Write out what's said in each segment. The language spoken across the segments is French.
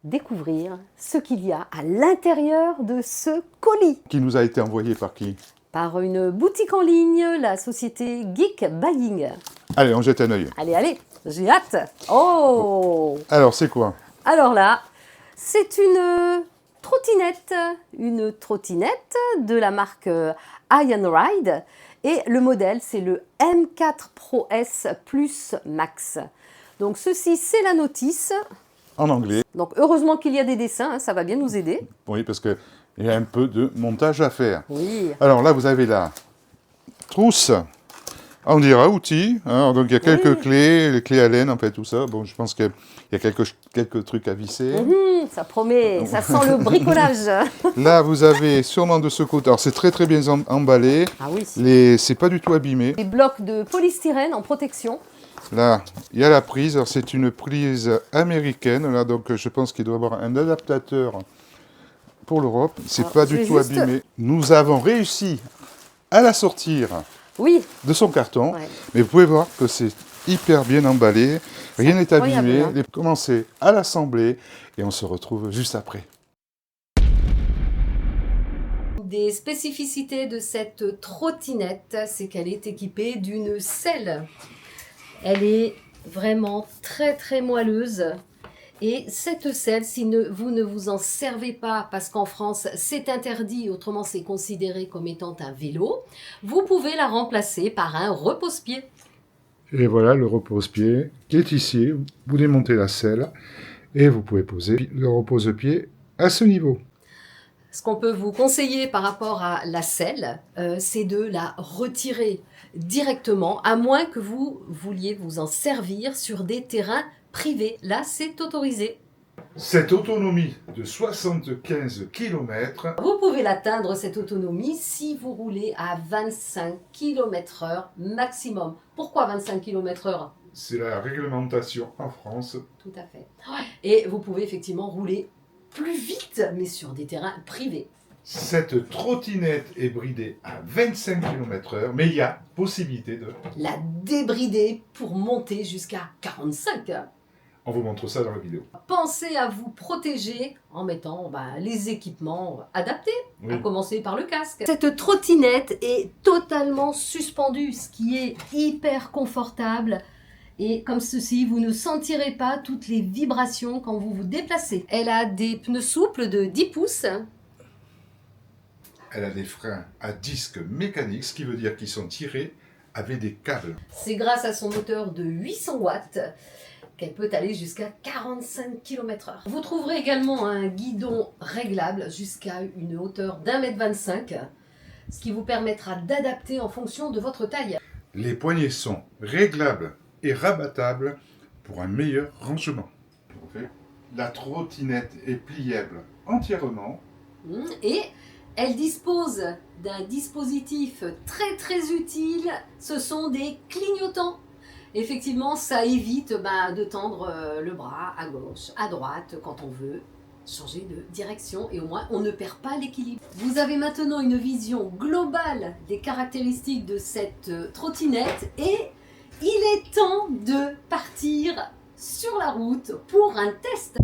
découvrir ce qu'il y a à l'intérieur de ce colis. Qui nous a été envoyé par qui? Par une boutique en ligne, la société Geek Buying. Allez, on jette un œil. Allez, j'ai hâte. Oh! Alors, c'est quoi? Alors là, c'est une trottinette de la marque Iron Ride. Et le modèle, c'est le M4 Pro S Plus Max. Donc ceci, c'est la notice. En anglais. Donc heureusement qu'il y a des dessins, hein, ça va bien nous aider. Oui, parce qu'il y a un peu de montage à faire. Oui. Alors là, vous avez la trousse, on dirait outils. Hein, donc il y a quelques clés, les clés Allen, en fait, tout ça. Bon, je pense qu'il y a quelques trucs à visser. Ça promet, ça sent le bricolage. Là, vous avez sûrement de ce côté. Alors, c'est très très bien emballé. Ah oui. C'est pas du tout abîmé. Des blocs de polystyrène en protection. Là, il y a la prise. Alors, c'est une prise américaine. Là, donc, je pense qu'il doit y avoir un adaptateur pour l'Europe. C'est pas du tout abîmé. Nous avons réussi à la sortir de son carton. Ouais. Mais vous pouvez voir que c'est hyper bien emballé. Rien n'est abîmé. Hein. Commencez à l'assembler et on se retrouve juste après. Des spécificités de cette trottinette, c'est qu'elle est équipée d'une selle. Elle est vraiment très très moelleuse. Et cette selle, si vous ne vous en servez pas, parce qu'en France c'est interdit, autrement c'est considéré comme étant un vélo, vous pouvez la remplacer par un repose-pied. Et voilà le repose-pied qui est ici. Vous démontez la selle et vous pouvez poser le repose-pied à ce niveau. Ce qu'on peut vous conseiller par rapport à la selle, c'est de la retirer directement, à moins que vous vouliez vous en servir sur des terrains privés. Là, c'est autorisé. Cette autonomie de 75 km. Vous pouvez l'atteindre, cette autonomie, si vous roulez à 25 km/h maximum. Pourquoi 25 km/h? C'est la réglementation en France. Tout à fait. Et vous pouvez effectivement rouler plus vite, mais sur des terrains privés. Cette trottinette est bridée à 25 km/h, mais il y a possibilité de la débrider pour monter jusqu'à 45. On vous montre ça dans la vidéo. Pensez à vous protéger en mettant les équipements adaptés, à commencer par le casque. Cette trottinette est totalement suspendue, ce qui est hyper confortable. Et comme ceci, vous ne sentirez pas toutes les vibrations quand vous vous déplacez. Elle a des pneus souples de 10 pouces. Elle a des freins à disque mécaniques, ce qui veut dire qu'ils sont tirés avec des câbles. C'est grâce à son moteur de 800 watts qu'elle peut aller jusqu'à 45 km/h. Vous trouverez également un guidon réglable jusqu'à une hauteur d'1,25 m, ce qui vous permettra d'adapter en fonction de votre taille. Les poignées sont réglables et rabattables pour un meilleur rangement. La trottinette est pliable entièrement. Et elle dispose d'un dispositif très très utile, ce sont des clignotants. Effectivement, ça évite de tendre le bras à gauche, à droite, quand on veut changer de direction, et au moins on ne perd pas l'équilibre. Vous avez maintenant une vision globale des caractéristiques de cette trottinette, et il est temps de partir sur la route pour un test.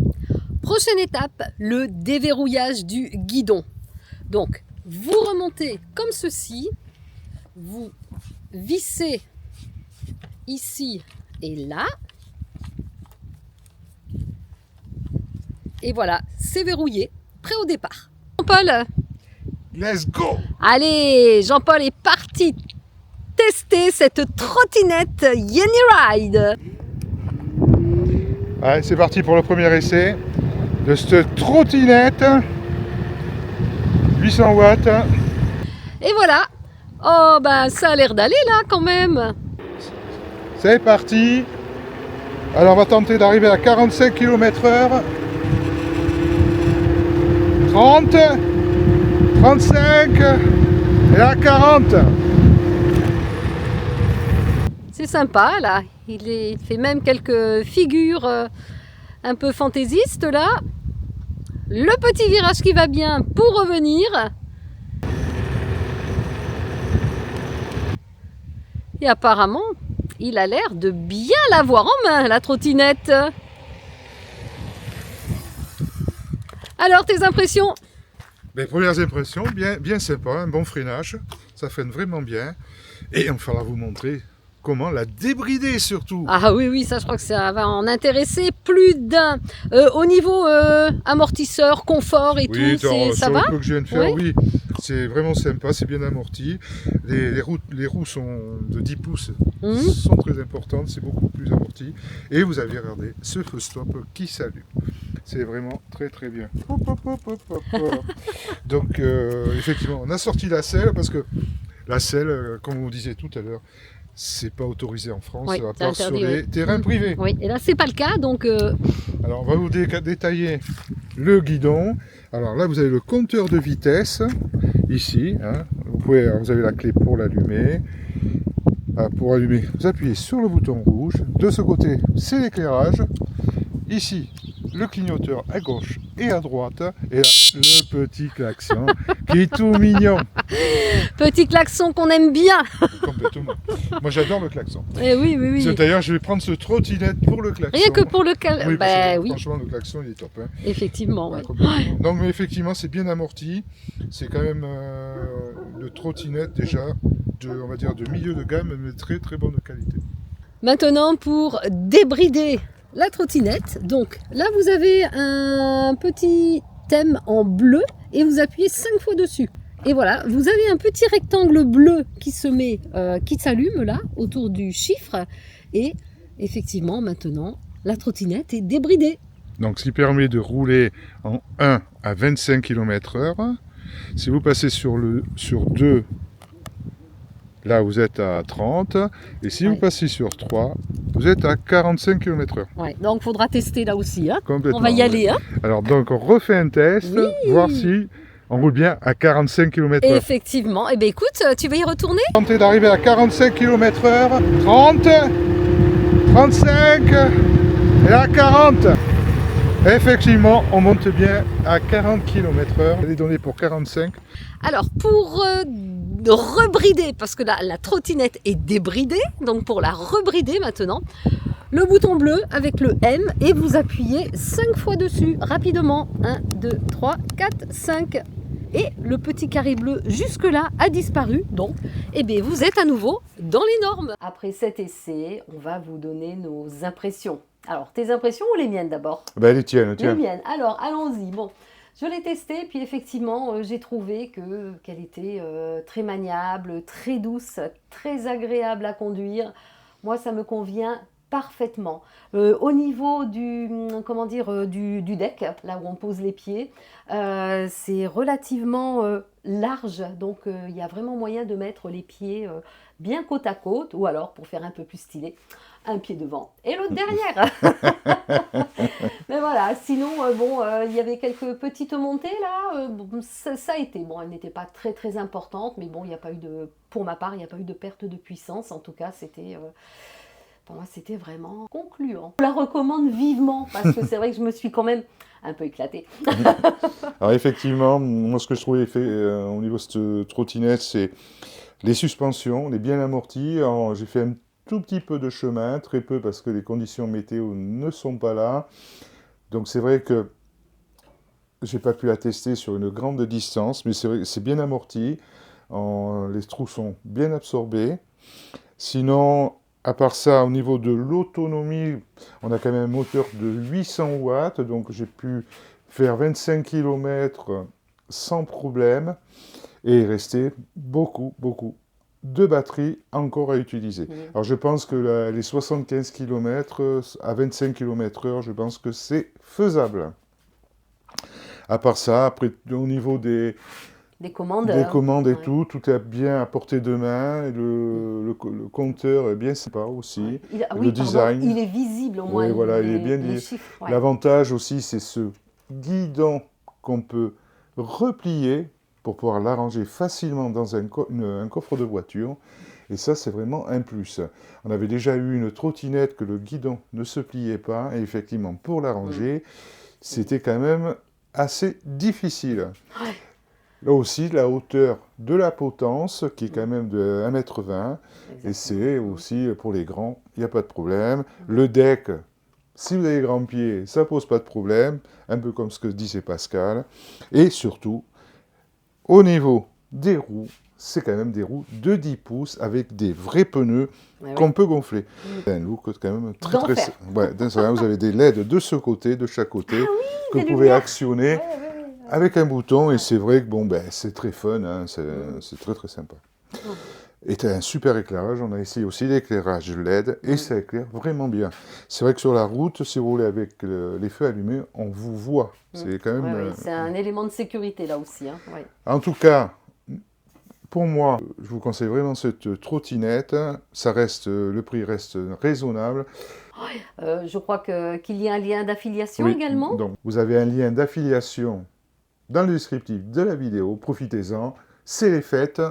Prochaine étape, le déverrouillage du guidon. Donc, vous remontez comme ceci, vous vissez ici et là, et voilà, c'est verrouillé, prêt au départ. Jean-Paul, Let's go! Allez, Jean-Paul est parti tester cette trottinette Yenny Ride. Allez, c'est parti pour le premier essai de cette trottinette 800 watts. Et voilà. Oh ça a l'air d'aller là quand même. C'est parti. Alors on va tenter d'arriver à 45 km/h. 30, 35 et à 40. C'est sympa là. Il fait même quelques figures un peu fantaisistes là. Le petit virage qui va bien pour revenir. Et apparemment, il a l'air de bien l'avoir en main, la trottinette. Alors, tes impressions? Mes premières impressions, bien sympa, un bon freinage, ça freine vraiment bien. Et on va vous montrer comment la débrider surtout. Ah oui, oui, ça je crois que ça va en intéresser plus d'un. Au niveau amortisseur, confort et Oui, tout, ça sur va? le peu que je viens de faire, Oui. oui, c'est vraiment sympa, c'est bien amorti. Les roues sont de 10 pouces, Mhm. sont très importantes, c'est beaucoup plus amorti. Et vous avez, regardé, ce feu stop qui s'allume. C'est vraiment très très bien. Hop, hop, hop, hop, hop, hop. Donc effectivement, on a sorti la selle parce que la selle, comme on vous disait tout à l'heure, c'est pas autorisé en France, Oui, à c'est part sur interdit, les oui. terrains privés. Oui, et là c'est pas le cas, donc Alors on va vous détailler le guidon. Alors là vous avez le compteur de vitesse, ici. Hein. Vous avez la clé pour l'allumer. Pour allumer, vous appuyez sur le bouton rouge. De ce côté, c'est l'éclairage. Ici, le clignoteur à gauche et à droite. Et là, le petit klaxon qui est tout mignon. petit klaxon qu'on aime bien. Complètement. Moi j'adore le klaxon. Eh oui, oui, oui. D'ailleurs, je vais prendre ce trottinette pour le klaxon. Rien que pour le Oui, parce bah que, oui, franchement, le klaxon, il est top. Hein. effectivement. Ouais, Ouais. complètement. Non, mais effectivement, c'est bien amorti. C'est quand même le trottinette déjà, on va dire, de milieu de gamme, mais très très bonne qualité. Maintenant pour débrider la trottinette. Donc là vous avez un petit thème en bleu et vous appuyez 5 fois dessus. Et voilà, vous avez un petit rectangle bleu qui qui s'allume là autour du chiffre. Et effectivement maintenant la trottinette est débridée. Donc, ce qui permet de rouler en 1 à 25 km/h. Si vous passez sur 2, là vous êtes à 30. Et si vous passez sur 3, vous êtes à 45 km/h. Ouais, donc il faudra tester là aussi. Hein. Complètement. On va y aller. Hein. Alors, donc, on refait un test, voir si on roule bien à 45 km/h. Effectivement. Eh bien, écoute, tu vas y retourner? Tentez d'arriver à 45 km/h. 30, 35 et là 40. Effectivement, on monte bien à 40 km/h. Elle est donnée pour 45. Alors, pour rebrider, parce que la trottinette est débridée, donc pour la rebrider maintenant, le bouton bleu avec le M et vous appuyez 5 fois dessus, rapidement. 1, 2, 3, 4, 5. Et le petit carré bleu jusque-là a disparu. Donc, eh bien, vous êtes à nouveau dans les normes. Après cet essai, on va vous donner nos impressions. Alors, tes impressions ou les miennes d'abord? Ben, les tiennes. Les miennes. Alors, allons-y. Bon, je l'ai testé, puis effectivement, j'ai trouvé qu'elle était très maniable, très douce, très agréable à conduire. Moi, ça me convient parfaitement. Au niveau du deck, là où on pose les pieds, c'est relativement large, donc il y a vraiment moyen de mettre les pieds bien côte à côte, ou alors pour faire un peu plus stylé, un pied devant et l'autre derrière. Mais voilà, sinon, il y avait quelques petites montées là, ça a été, bon, elles n'étaient pas très très importantes, mais bon, il n'y a pas eu pour ma part, il n'y a pas eu de perte de puissance, en tout cas, c'était... pour moi, c'était vraiment concluant. Je la recommande vivement parce que c'est vrai que je me suis quand même un peu éclatée. Alors effectivement, moi ce que je trouvais au niveau de cette trottinette, c'est les suspensions, on est bien amorti. J'ai fait un tout petit peu de chemin, très peu parce que les conditions météo ne sont pas là. Donc c'est vrai que j'ai pas pu la tester sur une grande distance, mais c'est vrai que c'est bien amorti. Les trous sont bien absorbés. Sinon, à part ça, au niveau de l'autonomie, on a quand même un moteur de 800 watts, donc j'ai pu faire 25 km sans problème et il restait beaucoup de batterie encore à utiliser. Alors je pense que les 75 km à 25 km/h, je pense que c'est faisable. À part ça, après, au niveau des commandes et tout est bien à portée de main. Et le compteur est bien sympa aussi. Le design. Il est visible au moins. Oui, voilà, il est bien dit. L'avantage aussi, c'est ce guidon qu'on peut replier pour pouvoir l'arranger facilement dans un coffre de voiture. Et ça, c'est vraiment un plus. On avait déjà eu une trottinette que le guidon ne se pliait pas. Et effectivement, pour l'arranger, c'était quand même assez difficile. Ouais. Là aussi, la hauteur de la potence, qui est quand même de 1,20 m. Et c'est aussi, pour les grands, il n'y a pas de problème. Le deck, Si vous avez des grands pieds, ça pose pas de problème, un peu comme ce que disait Pascal. Et surtout, au niveau des roues, c'est quand même des roues de 10 pouces avec des vrais pneus Ouais, qu'on ouais. peut gonfler. C'est un look quand même très D'enfer. Ouais, vous avez des LED de ce côté, de chaque côté, que des vous pouvez lumières. actionner Ouais, ouais, ouais. avec un bouton. Et c'est vrai que bon, ben, c'est très fun, hein, c'est très très sympa. Et tu as un super éclairage. On a essayé aussi l'éclairage LED et ça éclaire vraiment bien. C'est vrai que sur la route, si vous roulez avec les feux allumés, on vous voit. C'est quand même. Ouais, ouais. C'est un élément de sécurité là aussi. Hein. Ouais. En tout cas, pour moi, je vous conseille vraiment cette trottinette. Ça reste, le prix reste raisonnable. Je crois qu'il y a un lien d'affiliation Oui, également. donc vous avez un lien d'affiliation dans le descriptif de la vidéo. Profitez-en. C'est les fêtes.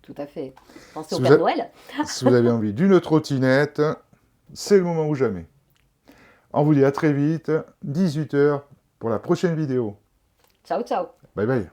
Tout à fait. Pensez Si au vous, Père a- Noël. si vous avez envie d'une trottinette, c'est le moment ou jamais. On vous dit à très vite, 18 h pour la prochaine vidéo. Ciao, ciao. Bye bye.